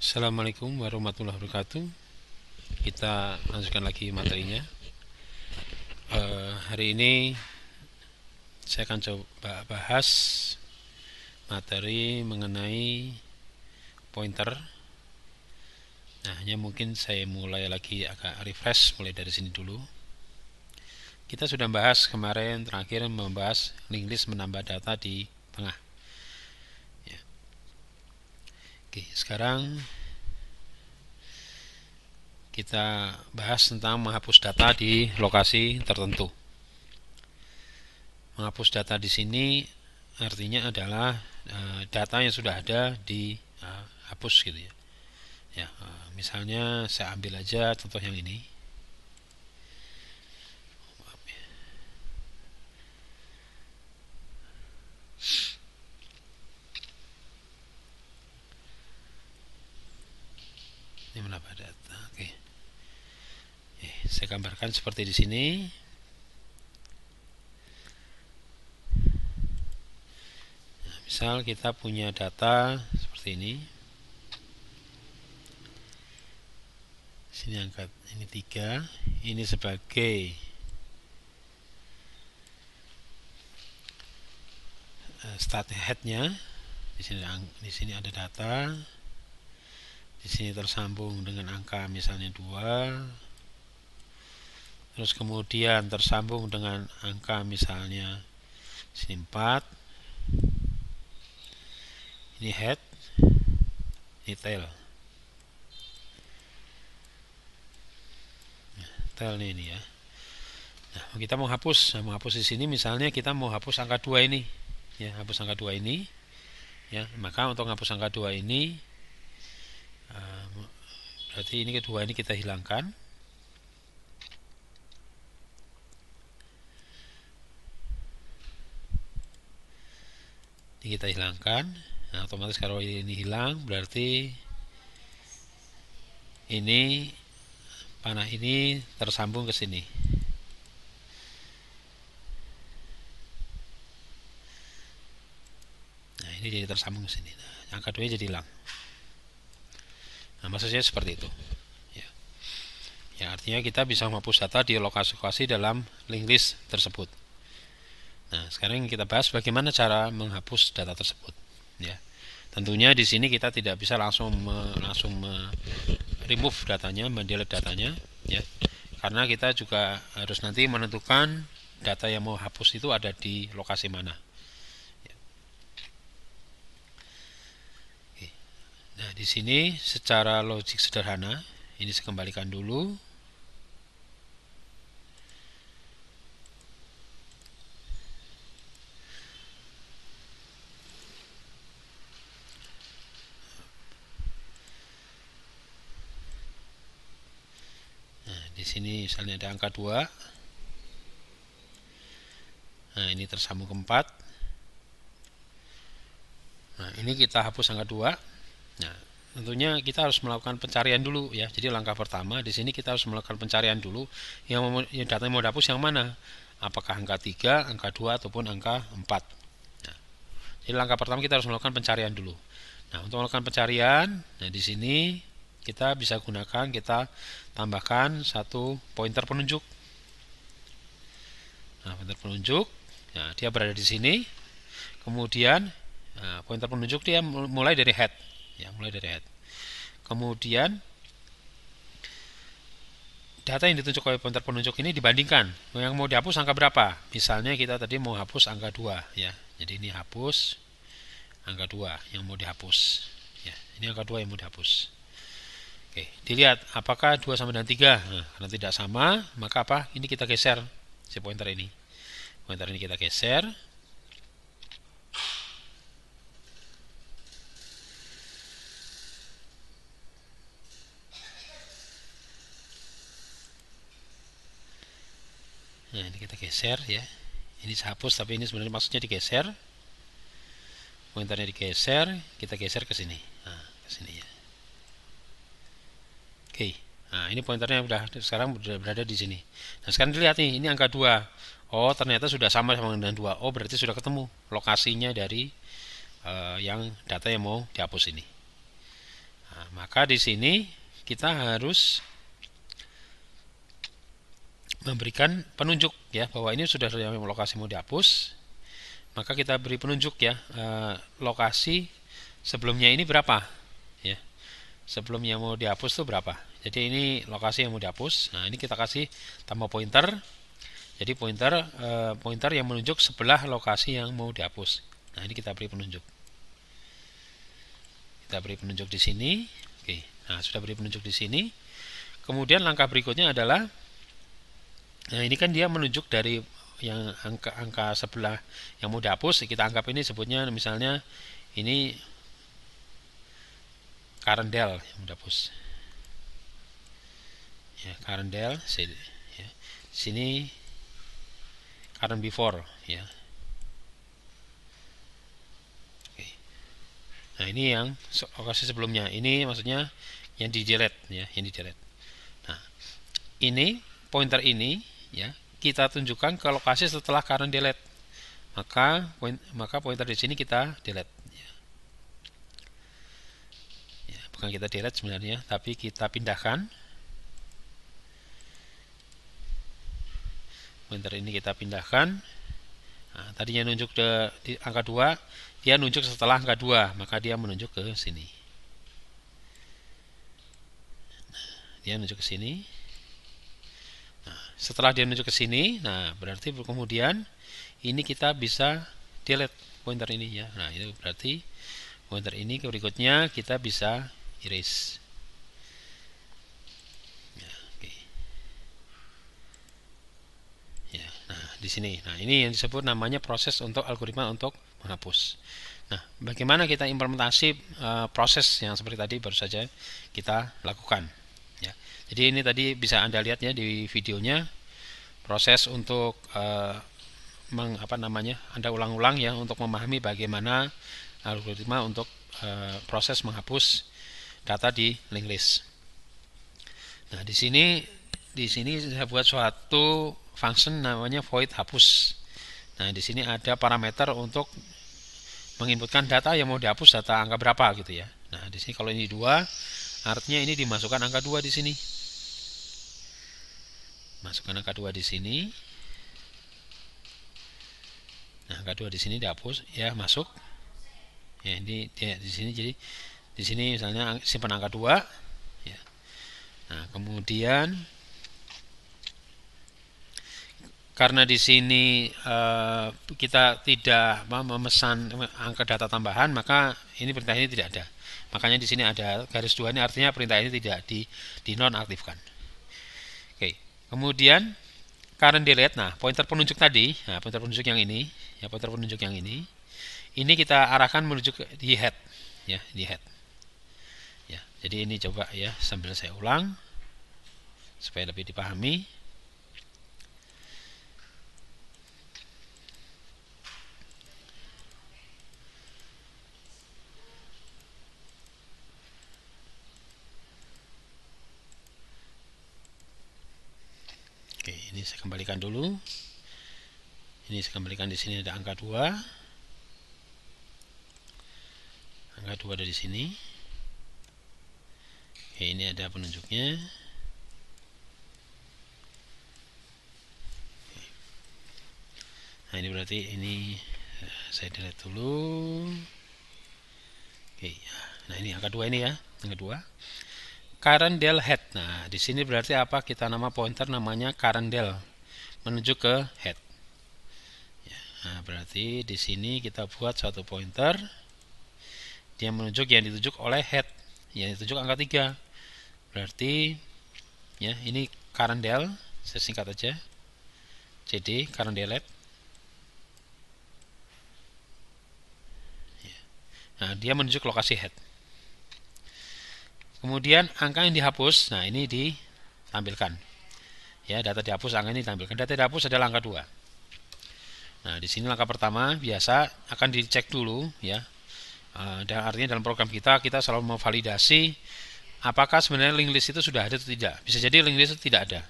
Assalamualaikum warahmatullahi wabarakatuh. Kita lanjutkan lagi materinya. Hari ini saya akan coba bahas materi mengenai pointer. Nah, hanya mungkin saya mulai lagi agak refresh, mulai dari sini dulu. Kita sudah bahas kemarin terakhir membahas linked list menambah data di tengah. Ya. Oke, sekarang kita bahas tentang menghapus data di lokasi tertentu. Menghapus data di sini artinya adalah data yang sudah ada dihapus gitu ya. Misalnya saya ambil aja contoh yang ini. Ini menambah data. Oke. Saya gambarkan seperti di sini. Misal kita punya data seperti ini. Sini angkat ini 3, ini sebagai start headnya. Di sini ada data. Di sini tersambung dengan angka misalnya 2. Terus kemudian tersambung dengan angka misalnya sini 4. Ini head, ini tail. Tailnya ini ya. Nah, kita mau hapus di sini misalnya kita mau hapus angka 2 ini. Ya, hapus angka 2 ini. Ya, maka untuk hapus angka 2 ini berarti ini kedua ini kita hilangkan. Ini kita hilangkan. Nah, otomatis kalau ini hilang berarti ini panah ini tersambung ke sini. Nah, ini jadi tersambung ke sini. Nah, angka 2 jadi hilang. Nah, maksudnya seperti itu. Ya, artinya kita bisa menghapus data di lokasi-lokasi dalam linked list tersebut. Nah, sekarang kita bahas bagaimana cara menghapus data tersebut. Ya, tentunya di sini kita tidak bisa langsung remove datanya, mendelete datanya, ya, karena kita juga harus nanti menentukan data yang mau hapus itu ada di lokasi mana. Nah, di sini secara logik sederhana, ini saya kembalikan dulu. Di sini misalnya ada angka 2. Nah, ini tersambung ke 4. Nah, ini kita hapus angka 2. Nah, tentunya kita harus melakukan pencarian dulu ya. Jadi langkah pertama di sini kita harus melakukan pencarian dulu yang data yang mau dihapus yang mana? Apakah angka 3, angka 2 ataupun angka 4. Nah, jadi langkah pertama kita harus melakukan pencarian dulu. Nah, untuk melakukan pencarian, nah di sini kita bisa gunakan, kita tambahkan satu pointer penunjuk. Nah, pointer penunjuk, nah, dia berada di sini. Kemudian pointer penunjuk dia mulai dari head, ya, mulai dari head. Kemudian data yang ditunjuk oleh pointer penunjuk ini dibandingkan yang mau dihapus angka berapa. Misalnya kita tadi mau hapus angka 2 ya. Jadi ini hapus angka 2 yang mau dihapus. Ya, ini angka 2 yang mau dihapus. Oke, dilihat apakah 2 sama dengan 3. Nah, karena tidak sama, maka apa? Ini kita geser si pointer ini. Pointer ini kita geser. Nah, ini kita geser ya. Ini hapus tapi ini sebenarnya maksudnya digeser. Pointernya digeser, kita geser ke sini. Nah, ke sini ya. Oke. Nah, ini pointernya sekarang berada di sini. Nah, sekarang dilihat nih, ini angka 2. Oh, ternyata sudah sama dengan 2. Oh, berarti sudah ketemu lokasinya dari yang data yang mau dihapus ini. Nah, maka di sini kita harus memberikan penunjuk ya bahwa ini sudah lokasi mau dihapus. Maka kita beri penunjuk ya, lokasi sebelumnya ini berapa ya. Sebelumnya mau dihapus tuh berapa. Jadi ini lokasi yang mau dihapus. Nah, ini kita kasih tambah pointer. Jadi pointer yang menunjuk sebelah lokasi yang mau dihapus. Nah, ini kita beri penunjuk. Kita beri penunjuk di sini. Oke. Nah, sudah beri penunjuk di sini. Kemudian langkah berikutnya adalah, nah ini kan dia menunjuk dari yang angka sebelah yang mau dihapus. Kita anggap ini sebutnya misalnya ini current del yang mau dihapus. Ya, current del ya. Sini current before ya. Oke. Nah, ini yang lokasi sebelumnya. Ini maksudnya yang di delete ya, yang di delete. Nah, ini pointer ini ya kita tunjukkan ke lokasi setelah current delete. Maka pointer di sini kita delete ya. Ya, bukan kita delete sebenarnya, tapi kita pindahkan. Pointer ini kita pindahkan. Nah, tadinya nunjuk di angka 2, dia nunjuk setelah angka 2, maka dia menunjuk ke sini. Nah, dia nunjuk ke sini. Nah, setelah dia nunjuk ke sini, nah berarti kemudian ini kita bisa delete pointer ini ya. Nah, itu berarti pointer ini berikutnya kita bisa erase. Ya, oke. Ya, nah di sini. Nah, ini yang disebut namanya proses untuk algoritma untuk menghapus. Nah, bagaimana kita implementasi proses yang seperti tadi baru saja kita lakukan. Ya, jadi ini tadi bisa Anda lihat ya di videonya, proses untuk Anda ulang-ulang ya untuk memahami bagaimana algoritma untuk proses menghapus data di linked list. Nah, di sini saya buat suatu function namanya void hapus. Nah, di sini ada parameter untuk menginputkan data yang mau dihapus, data angka berapa gitu ya. Nah, di sini kalau ini 2, artinya ini dimasukkan angka 2 di sini. Masukkan angka 2 di sini. Nah, angka 2 di sini dihapus ya, masuk. Ya, ini di sini, jadi di sini misalnya simpan angka 2 ya. Nah, kemudian karena di sini kita tidak memesan angka data tambahan, maka ini perintah ini tidak ada. Makanya di sini ada garis 2, ini artinya perintah ini tidak dinonaktifkan. Oke. Kemudian current delete. Nah, pointer penunjuk tadi, nah pointer penunjuk yang ini, ya pointer penunjuk yang ini kita arahkan menuju ke di head, ya di head. Ya, jadi ini coba ya sambil saya ulang supaya lebih dipahami. Oke, ini saya kembalikan dulu. Ini saya kembalikan, di sini ada angka 2. Angka 2 ada di sini. Oke, ini ada penunjuknya. Nah, ini berarti ini saya delete dulu. Oke, nah ini angka 2 ini ya, angka 2. Current del head. Nah, di sini berarti apa? Kita nama pointer namanya current del menuju ke head. Ya, nah, berarti di sini kita buat satu pointer. Dia menunjuk yang ditujuk oleh head, yang ditujuk angka 3. Berarti ya, ini current del, saya singkat aja. CD current delete. Ya. Nah, dia menunjuk lokasi head. Kemudian angka yang dihapus, nah ini ditampilkan. Ya, data dihapus, angka ini ditampilkan. Data dihapus adalah angka 2. Nah, di sini langkah pertama biasa akan dicek dulu ya. Dan artinya dalam program kita selalu memvalidasi apakah sebenarnya link list itu sudah ada atau tidak. Bisa jadi link list itu tidak ada.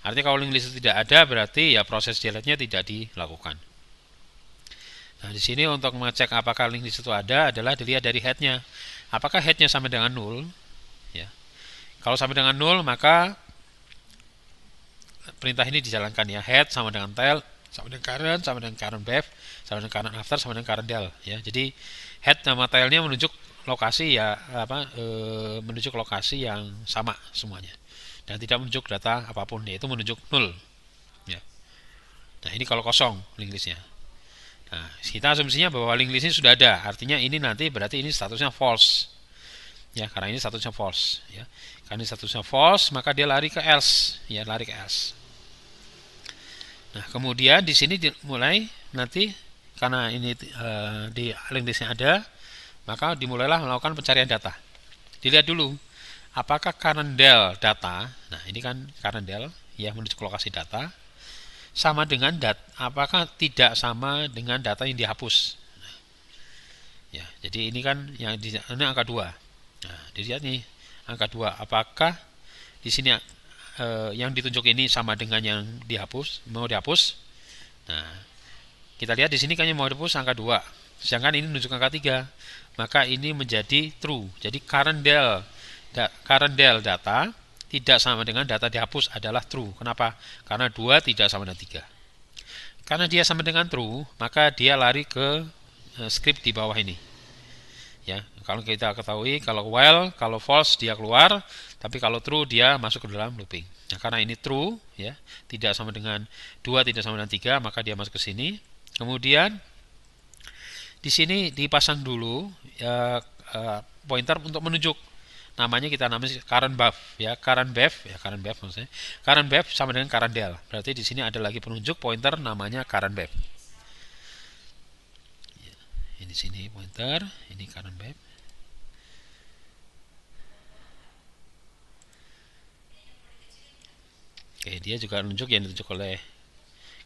Artinya kalau link list itu tidak ada, berarti ya proses delete-nya tidak dilakukan. Nah, di sini untuk mengecek apakah link list itu ada adalah dilihat dari head-nya. apakah headnya sama dengan 0, ya. Kalau sama dengan 0, maka perintah ini dijalankan ya. Head sama dengan tail, sama dengan current, sama dengan current back, sama dengan current after, sama dengan current del ya. Jadi head sama tailnya menunjuk lokasi ya, menunjuk lokasi yang sama semuanya dan tidak menunjuk data apapun, yaitu menunjuk 0 ya. Nah, ini kalau kosong linked listnya. Nah, kita asumsinya bahwa linked list ini sudah ada, artinya ini nanti berarti ini statusnya false ya, karena ini statusnya false ya. Karena ini statusnya false, maka dia lari ke else ya, lari ke else. Nah, kemudian di sini dimulai nanti karena ini di linked listnya ada, maka dimulailah melakukan pencarian data. Dilihat dulu apakah current del data, nah ini kan current del ya, menuju ke lokasi data, sama dengan apakah tidak sama dengan data yang dihapus. Nah, ya, jadi ini kan yang ini angka 2. Nah, dilihat nih angka 2, apakah di sini yang ditunjuk ini sama dengan yang dihapus, mau dihapus. Nah, kita lihat di sini kan yang mau dihapus angka 2, sedangkan ini menunjuk angka 3, maka ini menjadi true. Jadi current del data tidak sama dengan data dihapus adalah true. Kenapa? Karena 2 tidak sama dengan 3. Karena dia sama dengan true, maka dia lari ke script di bawah ini. Ya, kalau kita ketahui kalau while, kalau false dia keluar, tapi kalau true dia masuk ke dalam looping. Nah, karena ini true ya, tidak sama dengan 2, tidak sama dengan 3, maka dia masuk ke sini. Kemudian di sini dipasang dulu pointer untuk menunjuk, namanya kita namanya current buff ya, current buff ya, current buff maksudnya. Current buff sama dengan current del. Berarti di sini ada lagi penunjuk pointer namanya current buff. Ini sini pointer, ini current buff. Oke, dia juga menunjuk yang ditunjuk oleh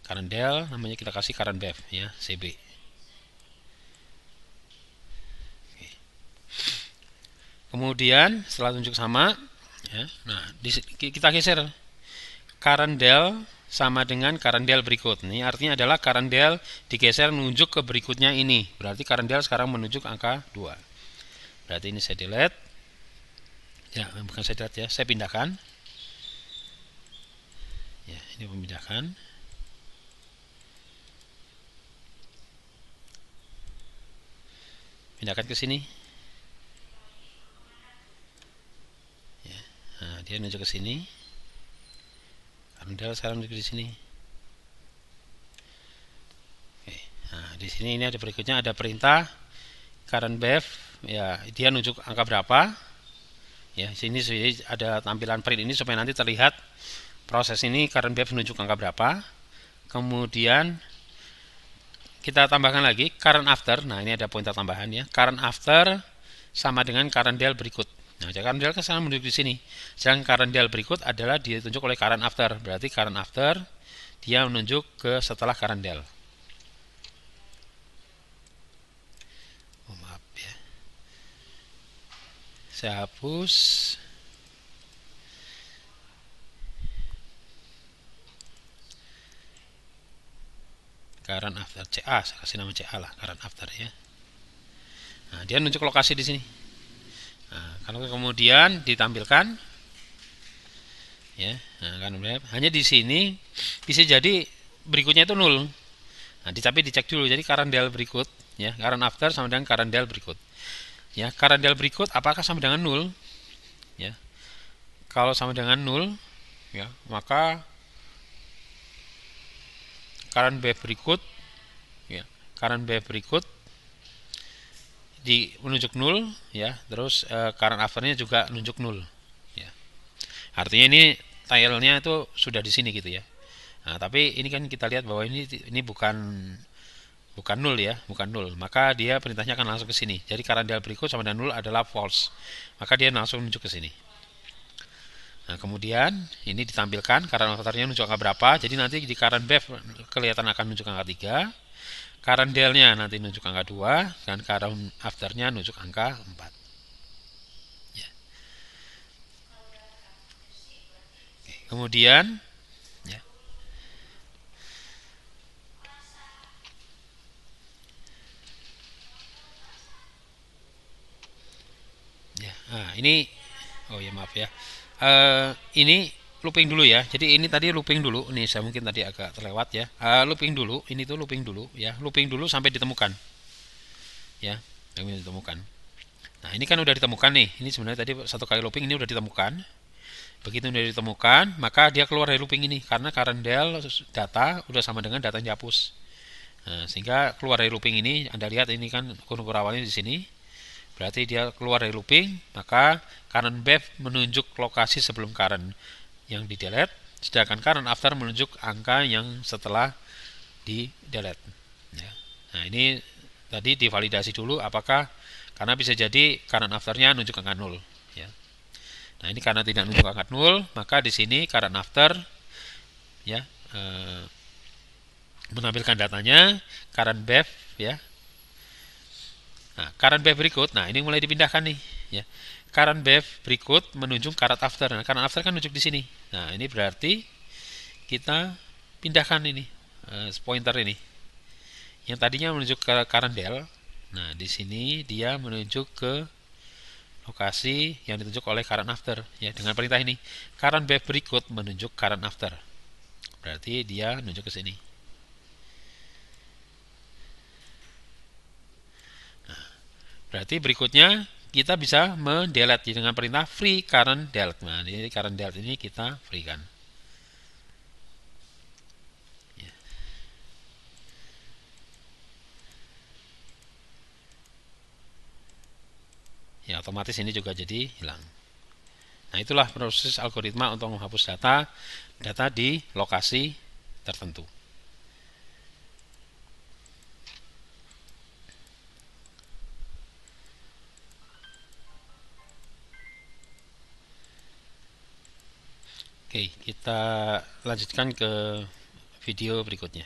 current del, namanya kita kasih current buff ya, CB. Oke. Kemudian setelah tunjuk sama ya, nah kita geser current del sama dengan current del berikut. Ini artinya adalah current del digeser menunjuk ke berikutnya ini. Berarti current del sekarang menunjuk angka 2. Berarti ini saya delete. Ya, bukan saya delete ya, saya pindahkan. Ya, ini pemindahkan. Pindahkan ke sini. Ya, nah, dia menunjuk ke sini. Current del sekarang menunjuk di sini. Oke, nah di sini ini ada berikutnya, ada perintah current buff ya, dia nunjuk angka berapa ya. Sini ada tampilan print ini supaya nanti terlihat proses ini current buff menunjuk angka berapa. Kemudian kita tambahkan lagi current after. Nah, ini ada pointer tambahan ya, current after sama dengan current del berikut. Nah, current del kan sekarang menunjuk di sini, sedangkan current del berikut adalah ditunjuk oleh current after. Berarti current after dia menunjuk ke setelah current del. Maaf ya, saya hapus. Current after CA, saya kasih nama CA lah, current after ya. Nah, dia nunjuk lokasi di sini. Nah, kalau kemudian ditampilkan ya, nah, kan hanya di sini bisa jadi berikutnya itu 0. Nah, tapi dicek dulu. Jadi current del berikut ya, current after sama dengan current del berikut. Ya, current del berikut apakah sama dengan 0? Ya. Kalau sama dengan 0 ya, maka current wave berikut ya, current wave berikut di menunjuk 0 ya, terus current afternya juga menunjuk 0 ya. Artinya ini tailnya itu sudah di sini gitu ya. Nah, tapi ini kan kita lihat bahwa ini bukan 0 ya, bukan 0. Maka dia perintahnya akan langsung ke sini. Jadi current del berikut sama dengan 0 adalah false. Maka dia langsung menunjuk ke sini. Nah, kemudian ini ditampilkan current afternya menunjuk angka berapa. Jadi nanti di current wave kelihatan akan menunjuk angka 3. Current del-nya nanti menunjuk angka 2 dan current afternya menunjuk angka 4. Ya. Oke, kemudian ya. ini, oh ya maaf ya. Ini looping dulu ya. Jadi ini tadi looping dulu. Nih saya mungkin tadi agak terlewat ya. Looping dulu. Ini tuh looping dulu ya. Looping dulu sampai ditemukan ya. Sampai ditemukan. Nah ini kan udah ditemukan nih. Ini sebenarnya tadi satu kali looping ini udah ditemukan. Begitu udah ditemukan, maka dia keluar dari looping ini karena current del data udah sama dengan data yang dihapus. Nah, sehingga keluar dari looping ini, Anda lihat ini kan ukur awalnya di sini. Berarti dia keluar dari looping, maka current bev menunjuk lokasi sebelum current yang di delete, sedangkan current after menunjuk angka yang setelah di delete. Ya. Nah ini tadi divalidasi dulu apakah, karena bisa jadi current afternya nunjuk angka 0. Ya. Nah ini karena tidak nunjuk angka 0, maka di sini current after ya menampilkan datanya current bev ya. Nah, current bev berikut, nah ini mulai dipindahkan nih ya. Current bev berikut menunjuk current after. Nah, current after kan nunjuk di sini. Nah, ini berarti kita pindahkan ini pointer ini. Yang tadinya menunjuk ke current del. Nah, di sini dia menunjuk ke lokasi yang ditunjuk oleh current after ya dengan perintah ini. Current bev berikut menunjuk current after. Berarti dia menunjuk ke sini. Berarti berikutnya kita bisa mendelete dengan perintah free current delete. Nah, ini current delete ini kita free kan. Ya. Ya, otomatis ini juga jadi hilang. Nah, itulah proses algoritma untuk menghapus data di lokasi tertentu. Oke, kita lanjutkan ke video berikutnya.